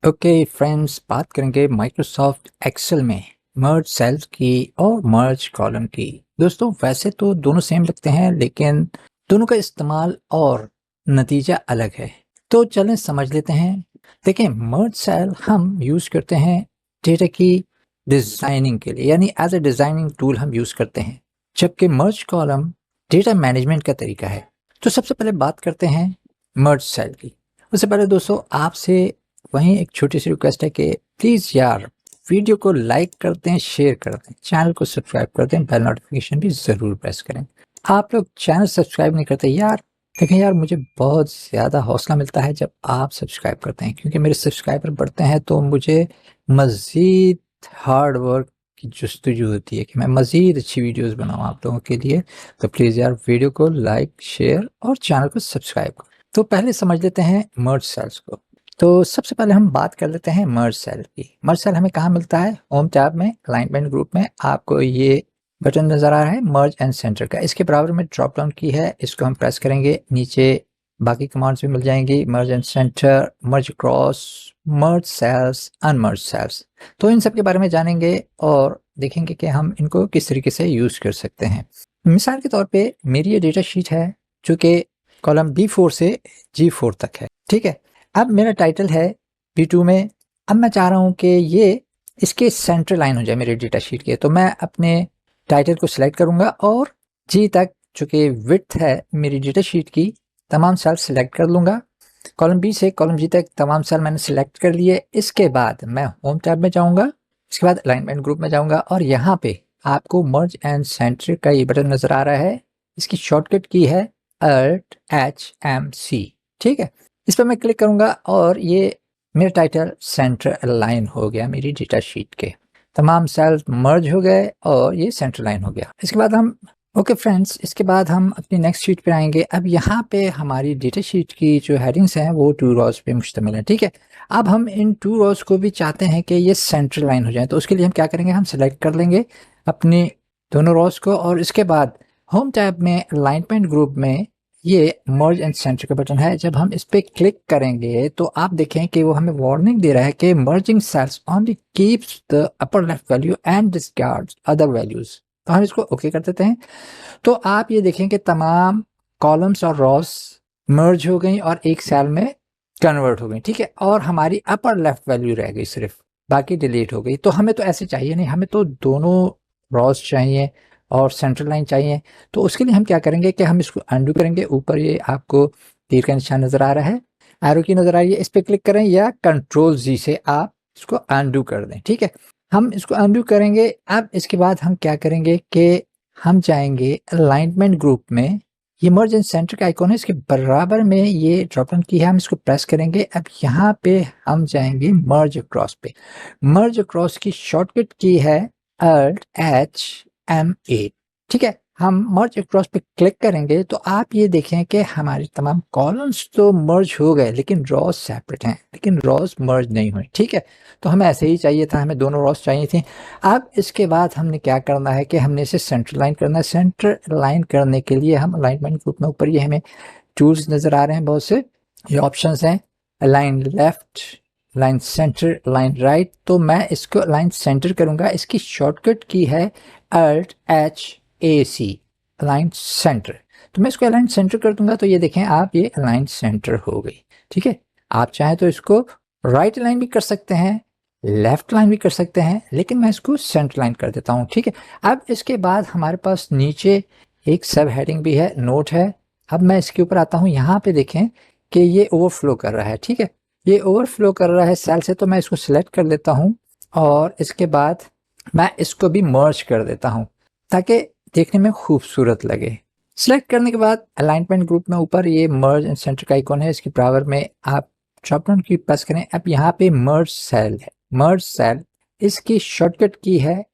Okay friends, बात करेंगे Microsoft Excel में मर्ज सेल्स की और मर्ज कॉलम की। दोस्तों, वैसे तो दोनों सेम लगते हैं, लेकिन दोनों का इस्तेमाल और नतीजा अलग है। तो चलें समझ लेते हैं। देखिए, मर्ज सेल हम यूज़ करते हैं डेटा की डिज़ाइनिंग के लिए, यानी एज ए डिज़ाइनिंग टूल हम यूज़ करते हैं, जबकि मर्ज कॉलम डेटा मैनेजमेंट का तरीका है। तो सबसे पहले बात करते हैं मर्ज सेल की। उससे पहले दोस्तों, आपसे वहीं एक छोटी सी रिक्वेस्ट है कि प्लीज़ यार वीडियो को लाइक कर दें, शेयर कर दें, चैनल को सब्सक्राइब कर दें, बेल नोटिफिकेशन भी ज़रूर प्रेस करें। आप लोग चैनल सब्सक्राइब नहीं करते यार, देखें यार, मुझे बहुत ज़्यादा हौसला मिलता है जब आप सब्सक्राइब करते हैं, क्योंकि मेरे सब्सक्राइबर बढ़ते हैं तो मुझे मज़ीद हार्ड वर्क की जस्तजू होती है कि मैं मज़ीद अच्छी वीडियोस बनाऊं आप लोगों के लिए। तो प्लीज़ यार वीडियो को लाइक, शेयर और चैनल को सब्सक्राइब करें। तो पहले समझ लेते हैं मर्ज सेल्स को। तो सबसे पहले हम बात कर लेते हैं मर्ज सेल की। मर्ज सेल हमें कहाँ मिलता है? होम टैब में, अलाइनमेंट ग्रुप में आपको ये बटन नज़र आ रहा है मर्ज एंड सेंटर का। इसके बराबर में ड्रॉप डाउन की है, इसको हम प्रेस करेंगे, नीचे बाकी कमांड्स भी मिल जाएंगी, merge and center, merge cross, merge cells, unmerge cells. तो इन सब के बारे में जानेंगे और देखेंगे कि हम इनको किस तरीके से यूज़ कर सकते हैं। मिसाल के तौर पे मेरी ये डेटा शीट है जो कि कॉलम B4 से G4 तक है, ठीक है। अब मेरा टाइटल है B2 में। अब मैं चाह रहा हूँ कि ये इसके सेंटर लाइन हो जाए मेरे डेटा शीट के, तो मैं अपने टाइटल को सिलेक्ट करूँगा और G तक, जो कि विड्थ है मेरी डेटा शीट की, तमाम सेल सिलेक्ट कर लूँगा। कॉलम B से कॉलम G तक तमाम सेल मैंने सिलेक्ट कर लिए। इसके बाद मैं होम टैब में जाऊँगा, इसके बाद अलाइनमेंट ग्रुप में जाऊँगा और यहाँ पे आपको मर्ज एंड सेंटर का ये बटन नज़र आ रहा है। इसकी शॉर्टकट की है ALT-HMC, ठीक है। इस पर मैं क्लिक करूँगा और ये मेरा टाइटल सेंटर अलाइन हो गया। मेरी डेटा शीट के तमाम सेल्स मर्ज हो गए और ये सेंटर लाइन हो गया। इसके बाद हम ओके फ्रेंड्स, इसके बाद हम अपनी नेक्स्ट शीट पे आएंगे। अब यहाँ पे हमारी डेटा शीट की जो हेडिंग्स हैं वो 2 रोज पे मुश्तमिल है, ठीक है। अब हम इन 2 रोज को भी चाहते हैं कि ये सेंटर लाइन हो जाए, तो उसके लिए हम क्या करेंगे, हम सिलेक्ट कर लेंगे अपनी दोनों रोज को और इसके बाद होम टैब में अलाइनमेंट ग्रुप में ये मर्ज एंड सेंटर का बटन है। जब हम इस पर क्लिक करेंगे तो आप देखें कि वो हमें वार्निंग दे रहा है कि merging cells only keeps the upper left value and discards other values. तो हम इसको ओके कर देते हैं। तो आप ये देखें कि तमाम कॉलम्स और रॉस मर्ज हो गई और एक सेल में कन्वर्ट हो गई, ठीक है। और हमारी अपर लेफ्ट वैल्यू रह गई सिर्फ, बाकी डिलीट हो गई। तो हमें तो ऐसे चाहिए नहीं, हमें तो दोनों रॉस चाहिए और सेंट्रल लाइन चाहिए। तो उसके लिए हम क्या करेंगे कि हम इसको अंडू करेंगे। ऊपर ये आपको तीर का निशान नज़र आ रहा है, एरो की नज़र आ रही है, इस पर क्लिक करें या Ctrl+Z से आप इसको अंडू कर दें, ठीक है। हम इसको अंडू करेंगे। अब इसके बाद हम क्या करेंगे कि हम जाएंगे अलाइनमेंट ग्रुप में, ये मर्ज एंड सेंटर का आइकॉन है, इसके बराबर में ये ड्रॉप डाउन की है, हम इसको प्रेस करेंगे। अब यहाँ पे हम जाएंगे मर्ज अक्रॉस पे। मर्ज अक्रॉस की शॉर्टकट की है ALT-HMA, ठीक है। हम मर्ज अक्रॉस पे क्लिक करेंगे तो आप ये देखें कि हमारी तमाम कॉलम्स तो मर्ज हो गए, लेकिन रॉस सेपरेट हैं, लेकिन रॉस मर्ज नहीं हुई, ठीक है। तो हमें ऐसे ही चाहिए था, हमें दोनों रॉस चाहिए थी। अब इसके बाद हमने क्या करना है कि हमने इसे सेंटर लाइन करना है। सेंटर लाइन करने के लिए हम अलाइनमेंट ग्रुप में ऊपर ये हमें टूल्स नज़र आ रहे हैं बहुत से, ये ऑप्शंस हैं, align left, line centre, line right. तो मैं इसको लाइन सेंटर करूंगा। इसकी शॉर्टकट की है ALT-HAC, अलाइन सेंटर। तो मैं इसको अलाइन सेंटर कर दूंगा। तो ये देखें आप, ये अलाइन सेंटर हो गई, ठीक है। आप चाहें तो इसको राइट लाइन भी कर सकते हैं, लेफ्ट लाइन भी कर सकते हैं, लेकिन मैं इसको सेंटर लाइन कर देता हूँ, ठीक है। अब इसके बाद हमारे पास नीचे एक सब हेडिंग भी है, नोट है। अब मैं इसके ऊपर आता हूँ, यहाँ पे देखें कि ये ओवरफ्लो कर रहा है, ठीक है। ये ओवरफ्लो कर रहा है सेल से, तो मैं इसको सिलेक्ट कर लेता हूँ और इसके बाद मैं इसको भी मर्ज कर देता हूँ ताकि देखने में खूबसूरत लगे। सिलेक्ट करने के बाद अलाइनमेंट ग्रुप में ऊपर ये मर्ज एंड सेंटर का आइकॉन है, इसके बराबर में आप ड्रॉप डाउन की प्रेस करें। अब यहाँ पे मर्ज सेल है, मर्ज सेल, इसकी शॉर्टकट की है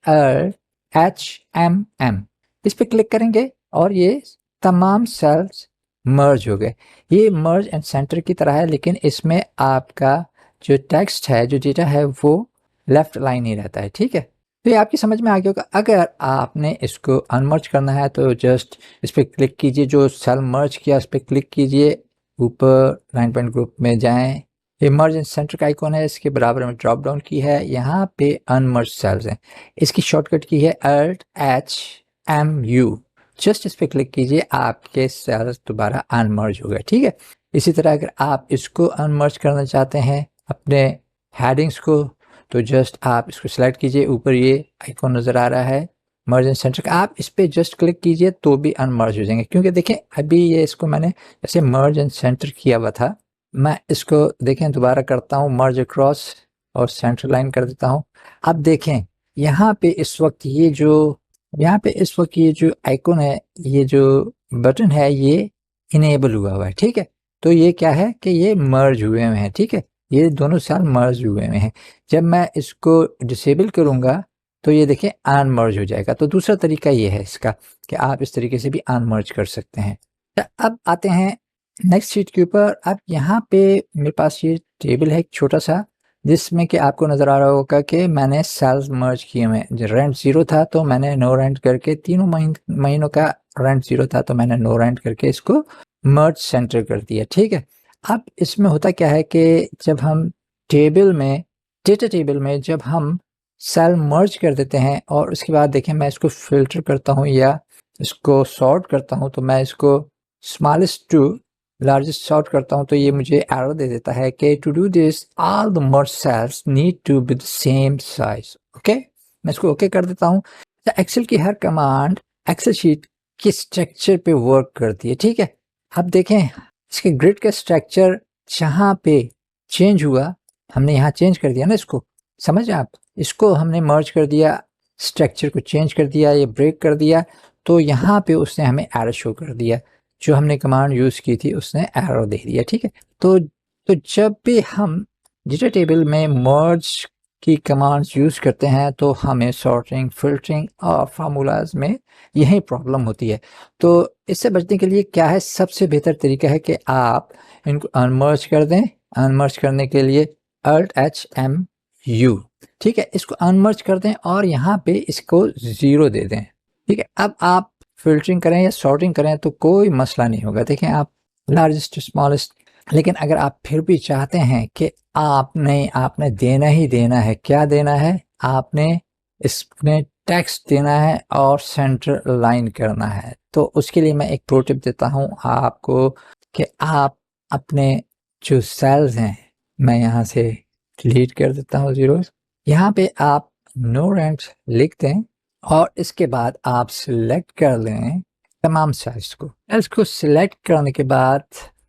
HMM। इस पे क्लिक करेंगे और ये तमाम सेल्स मर्ज हो गए। ये मर्ज एंड सेंटर की तरह है, लेकिन इसमें आपका जो टेक्स्ट है, जो डेटा है, वो लेफ्ट लाइन ही रहता है, ठीक है। तो ये आपकी समझ में आ गया होगा। अगर आपने इसको अनमर्ज करना है तो जस्ट इस पर क्लिक कीजिए, जो सेल मर्ज किया उस पर क्लिक कीजिए, ऊपर अलाइनमेंट ग्रुप में जाएं, ये मर्ज एंड सेंटर का आइकॉन है, इसके बराबर में ड्रॉप डाउन की है, यहाँ पे अनमर्ज सेल्स हैं, इसकी शॉर्टकट की है Alt+H+M+U। जस्ट इस पे क्लिक कीजिए, आपके सेल्स दोबारा अनमर्ज हो गए। ठीक है, इसी तरह अगर आप इसको अनमर्ज करना चाहते हैं अपने हेडिंग्स को, तो जस्ट आप इसको सिलेक्ट कीजिए, ऊपर ये आइकॉन नज़र आ रहा है मर्ज एंड सेंटर का, आप इस पर जस्ट क्लिक कीजिए तो भी अनमर्ज हो जाएंगे। क्योंकि देखें अभी ये इसको मैंने ऐसे मर्ज एंड सेंटर किया हुआ था, मैं इसको देखें दोबारा करता हूँ, मर्ज अक्रॉस और सेंटर लाइन कर देता हूँ। अब देखें यहाँ पे इस वक्त ये जो आइकॉन है, ये जो बटन है, ये इनेबल हुआ है। ठीक है, तो ये क्या है कि ये मर्ज हुए हुए हैं। ठीक है, ये दोनों सेल मर्ज हुए हुए हैं। जब मैं इसको डिसेबल करूँगा तो ये देखें अनमर्ज हो जाएगा। तो दूसरा तरीका ये है इसका कि आप इस तरीके से भी अनमर्ज कर सकते हैं। अब आते हैं नेक्स्ट शीट के ऊपर। अब यहाँ पे मेरे पास ये टेबल है एक छोटा सा, जिसमें कि आपको नज़र आ रहा होगा कि मैंने सेल्स मर्ज किए हुए हैं। रेंट 0 था तो मैंने नो रेंट करके, तीनों महीनों का रेंट 0 था तो मैंने नो रेंट करके इसको मर्ज सेंटर कर दिया। ठीक है, अब इसमें होता क्या है कि जब हम डेटा टेबल में जब हम सेल मर्ज कर देते हैं और उसके बाद देखें मैं इसको फिल्टर करता हूँ या इसको सॉर्ट करता हूँ, तो मैं इसको स्मॉलेस्ट टू लार्जेस्ट सॉर्ट करता हूँ, तो ये मुझे एरर दे देता है कि to do this all the merge cells need to be the same size. Okay, मैं इसको ओके कर देता हूँ। एक्सेल की हर कमांड एक्सेल शीट के स्ट्रक्चर पे वर्क करती है। ठीक है, अब देखें इसके ग्रिड का स्ट्रक्चर जहाँ पे चेंज हुआ, हमने यहाँ चेंज कर दिया ना, इसको समझ आप, इसको हमने मर्ज कर दिया, स्ट्रक्चर को चेंज कर दिया, ये ब्रेक कर दिया, तो यहाँ पे उसने हमें एरर शो कर दिया। जो हमने कमांड यूज़ की थी उसने एरर दे दिया। ठीक है, तो जब भी हम डेटा टेबल में मर्ज की कमांड्स यूज़ करते हैं तो हमें सॉर्टिंग, फिल्टरिंग और फार्मूलाज में यही प्रॉब्लम होती है। तो इससे बचने के लिए क्या है, सबसे बेहतर तरीका है कि आप इनको अनमर्ज कर दें। अनमर्ज करने के लिए Alt+H+M+U। ठीक है, इसको अनमर्ज कर दें और यहाँ पे इसको 0 दे दें। ठीक है, अब आप फिल्टरिंग करें या सॉर्टिंग करें तो कोई मसला नहीं होगा। देखें आप लार्जेस्ट टू स्मॉलेस्ट, लेकिन अगर आप फिर भी चाहते हैं कि आपने देना ही देना है, क्या देना है, आपने इसमें टेक्स्ट देना है और सेंटर लाइन करना है, तो उसके लिए मैं एक प्रो टिप देता हूं आपको कि आप अपने जो सेल्स हैं, मैं यहाँ से डिलीट कर देता हूँ जीरोस, यहाँ पे आप नो रेंट लिख दें और इसके बाद आप सिलेक्ट कर लें तमाम सेल्स को। सेल्स को सिलेक्ट करने के बाद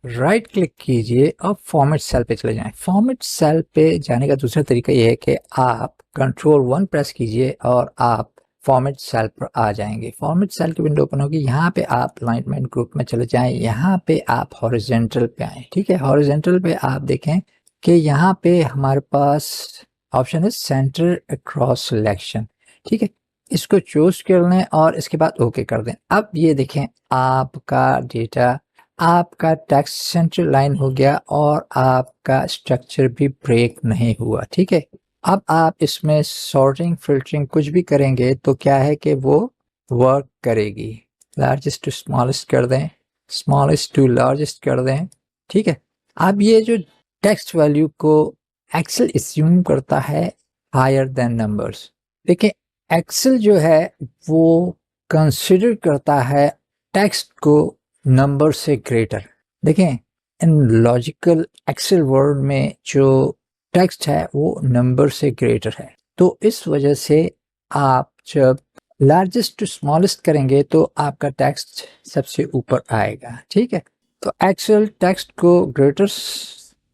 राइट क्लिक कीजिए और फॉर्मेट सेल पे चले जाएं। फॉर्मेट सेल पे जाने का दूसरा तरीका यह है कि आप Ctrl+1 प्रेस कीजिए और आप फॉर्मेट सेल पर आ जाएंगे। फॉर्मेट सेल की विंडो ओपन होगी, यहाँ पे आप अलाइनमेंट ग्रुप में चले जाएं, यहाँ पे आप हॉरिजॉन्टल पे आए। ठीक है, हॉरिजॉन्टल पे आप देखें कि यहाँ पे हमारे पास ऑप्शन है सेंटर अक्रॉस सिलेक्शन। ठीक है, इसको चूज कर लें और इसके बाद ओके कर दें। अब ये देखें आपका डेटा, आपका टेक्स्ट सेंटर लाइन हो गया और आपका स्ट्रक्चर भी ब्रेक नहीं हुआ। ठीक है, अब आप इसमें सॉर्टिंग, फिल्टरिंग कुछ भी करेंगे तो क्या है कि वो वर्क करेगी। लार्जेस्ट टू स्मॉलेस्ट कर दें, स्मॉलेस्ट टू लार्जेस्ट कर दें। ठीक है, अब ये जो टेक्स्ट वैल्यू को एक्सेल अस्यूम करता है हायर देन नंबर्स। देखिए एक्सेल जो है वो कंसिडर करता है टेक्स्ट को नंबर से ग्रेटर। देखें इन लॉजिकल एक्सेल वर्ड में जो टेक्स्ट है वो नंबर से ग्रेटर है, तो इस वजह से आप जब लार्जेस्ट टू स्मॉलेस्ट करेंगे तो आपका टेक्स्ट सबसे ऊपर आएगा। ठीक है, तो एक्सेल टेक्स्ट को ग्रेटर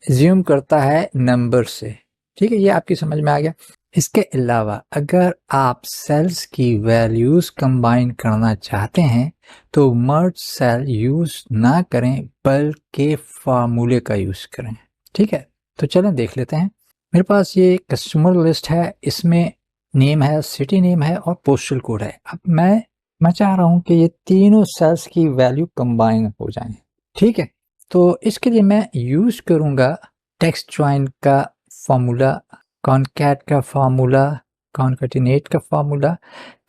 एज्यूम करता है नंबर से। ठीक है, ये आपकी समझ में आ गया। इसके अलावा अगर आप सेल्स की वैल्यूज कंबाइन करना चाहते हैं तो मर्ज सेल यूज ना करें बल्कि फार्मूले का यूज करें। ठीक है, तो चलें देख लेते हैं। मेरे पास ये कस्टमर लिस्ट है, इसमें नेम है, सिटी नेम है और पोस्टल कोड है। अब मैं चाह रहा हूं कि ये तीनों सेल्स की वैल्यू कंबाइन हो जाएं। ठीक है, तो इसके लिए मैं यूज करूंगा टेक्स्ट ज्वाइन का फार्मूला, कॉनकैट का फार्मूला, कॉनकैटिनेट का फार्मूला,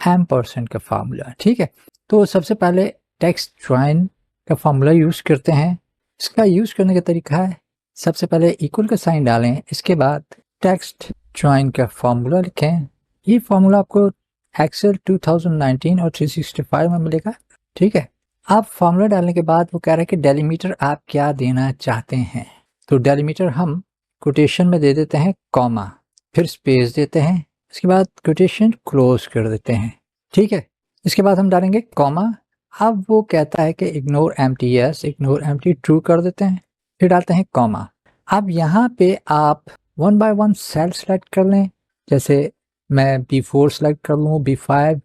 एम्परसेंड का फार्मूला। ठीक है, तो सबसे पहले टेक्स्ट ज्वाइन का फार्मूला यूज करते हैं। इसका यूज करने का तरीका है सबसे पहले इक्वल का साइन डालें, इसके बाद टेक्स्ट ज्वाइन का फॉर्मूला लिखें। ये फॉर्मूला आपको एक्सेल 2019 और 365 में मिलेगा, ठीक है। आप फॉर्मूला डालने के बाद वो कह रहा है कि डेलीमीटर आप क्या देना चाहते हैं। तो डेलीमीटर हम कोटेशन में दे देते हैं कॉमा, फिर स्पेस देते हैं, इसके बाद कोटेशन क्लोज कर देते हैं, ठीक है। इसके बाद हम डालेंगे कॉमा। अब वो कहता है कि ignore empty, yes ignore empty true कर देते हैं, फिर डालते हैं कॉमा। अब यहाँ पे आप 1 बाय 1 सेल सेलेक्ट कर लें, जैसे मैं B4 सेलेक्ट कर लूँ, B4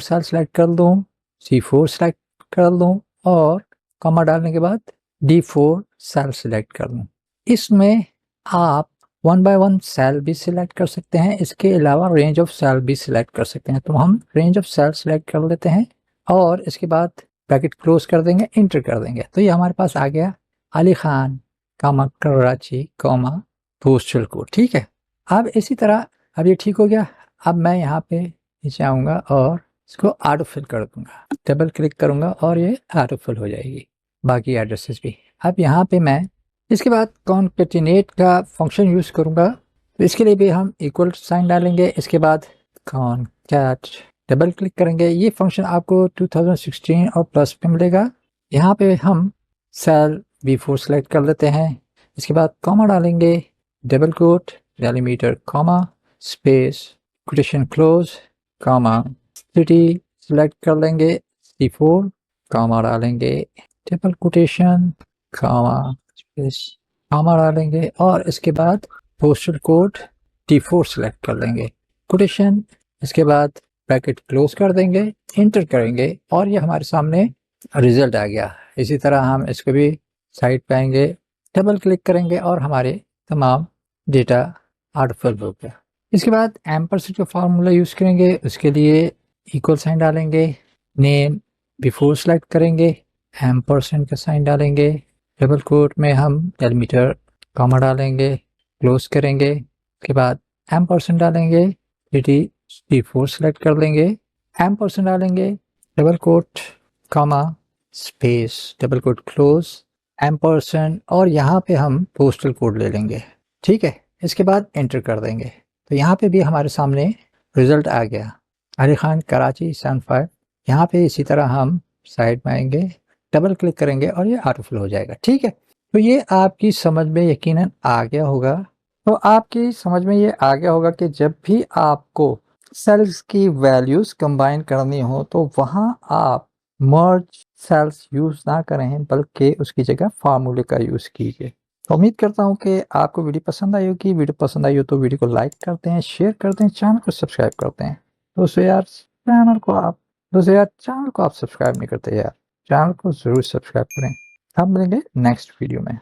सेल सेलेक्ट कर लूँ, C4 सेलेक्ट कर लूँ और कॉमा डालने के बाद D4 सेल सेलेक्ट कर लूँ। इसमें आप 1 बाय 1 सेल भी सिलेक्ट कर सकते हैं, इसके अलावा रेंज ऑफ सेल भी सिलेक्ट कर सकते हैं। तो हम रेंज ऑफ सेल सिलेक्ट कर लेते हैं और इसके बाद ब्रैकेट क्लोज कर देंगे, इंटर कर देंगे। तो ये हमारे पास आ गया अली खान कामा कराची कॉमा पोस्टल कोड, ठीक है। अब इसी तरह अब ये ठीक हो गया। अब मैं यहाँ पे नीचे आऊँगा और इसको ऑटो फिल कर दूंगा, डबल क्लिक करूँगा और ये ऑटो फिल हो जाएगी, बाकी एड्रेसेस भी। अब यहाँ पे मैं इसके बाद कॉन्केटिनेट का फंक्शन यूज़ करूँगा, तो इसके लिए भी हम इक्वल साइन डालेंगे, इसके बाद कॉन्कैट डबल क्लिक करेंगे। ये फंक्शन आपको 2016 और प्लस पे मिलेगा। यहाँ पे हम सेल B4 सेलेक्ट कर लेते हैं, इसके बाद कॉमा डालेंगे, double quote delimiter comma space quotation close comma city select कर लेंगे, C4 कॉमा डालेंगे, double quotation comma space comma डालेंगे और इसके बाद पोस्टल कोड T4 सेलेक्ट कर लेंगे, कोटेशन, इसके बाद ब्रैकेट क्लोज कर देंगे, इंटर करेंगे और ये हमारे सामने रिजल्ट आ गया। इसी तरह हम इसको भी साइड पे आएंगे, डबल क्लिक करेंगे और हमारे तमाम डेटा ऑटोफिल हो गया। इसके बाद एम्परसेंड का फार्मूला यूज़ करेंगे, उसके लिए इक्वल साइन डालेंगे, नेम B4 सेलेक्ट करेंगे, एम्परसेंड का साइन डालेंगे, डबल कोट में हम डेलीमीटर कॉमा डालेंगे, क्लोज करेंगे, उसके बाद एम्परसेंड डालेंगे, B4 सेलेक्ट कर लेंगे, एम्परसेंड डालेंगे, double coat comma space double quote close ampersand और यहाँ पे हम पोस्टल कोड ले लेंगे, ठीक है। इसके बाद एंटर कर देंगे। तो यहाँ पे भी हमारे सामने रिजल्ट आ गया, अली खान कराची 75। यहाँ पे इसी तरह हम साइड में आएंगे, डबल क्लिक करेंगे और ये ऑटोफिल हो जाएगा, ठीक है। तो ये आपकी समझ में यकीनन आ गया होगा। तो आपकी समझ में ये आ गया होगा कि जब भी आपको सेल्स की वैल्यूज कंबाइन करनी हो तो वहाँ आप मर्ज सेल्स यूज़ ना करें, बल्कि उसकी जगह फार्मूले का यूज़ कीजिए। तो उम्मीद करता हूँ कि आपको वीडियो पसंद आई होगी। वीडियो पसंद आई हो तो वीडियो को लाइक करते हैं, शेयर करते हैं, चैनल को सब्सक्राइब करते हैं। दोस्तों यार चैनल को आप सब्सक्राइब नहीं करते यार, चैनल को ज़रूर सब्सक्राइब करें। हम मिलेंगे नेक्स्ट वीडियो में।